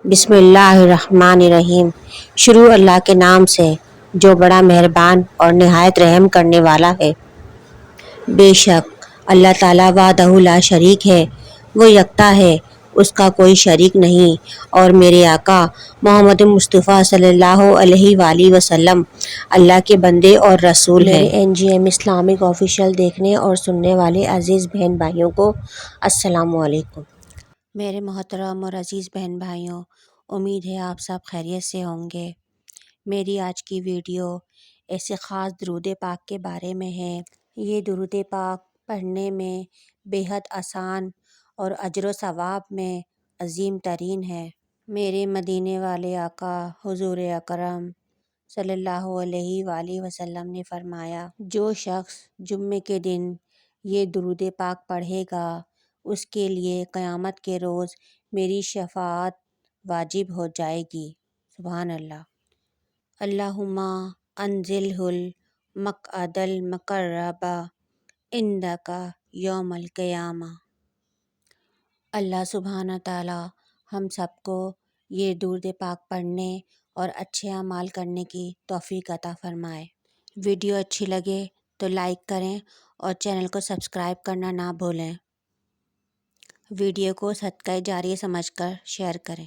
بسم اللہ الرحمن الرحیم۔ شروع اللہ کے نام سے جو بڑا مہربان اور نہایت رحم کرنے والا ہے۔ بے شک اللہ تعالیٰ وحدہ لا شریک ہے، وہ یکتا ہے، اس کا کوئی شریک نہیں، اور میرے آقا محمد مصطفیٰ صلی اللہ علیہ وآلہ وسلم اللہ کے بندے اور رسول ہیں۔ میرے NGM اسلامک آفیشیل دیکھنے اور سننے والے عزیز بہن بھائیوں کو السلام علیکم۔ میرے محترم اور عزیز بہن بھائیوں، امید ہے آپ سب خیریت سے ہوں گے۔ میری آج کی ویڈیو ایسے خاص درود پاک کے بارے میں ہے۔ یہ درود پاک پڑھنے میں بے حد آسان اور اجر و ثواب میں عظیم ترین ہے۔ میرے مدینے والے آقا حضور اکرم صلی اللہ علیہ وآلہ وسلم نے فرمایا، جو شخص جمعے کے دن یہ درود پاک پڑھے گا اس کے لیے قیامت کے روز میری شفاعت واجب ہو جائے گی۔ سبحان اللہ۔ اللہم انزلہ المقعد المقرب عندک یوم القیامہ۔ اللہ سبحانہ تعالی ہم سب کو یہ درود پاک پڑھنے اور اچھے اعمال کرنے کی توفیق عطا فرمائے۔ ویڈیو اچھی لگے تو لائک کریں اور چینل کو سبسکرائب کرنا نہ بھولیں۔ ویڈیو کو صدقہ جاریہ سمجھ کر شیئر کریں۔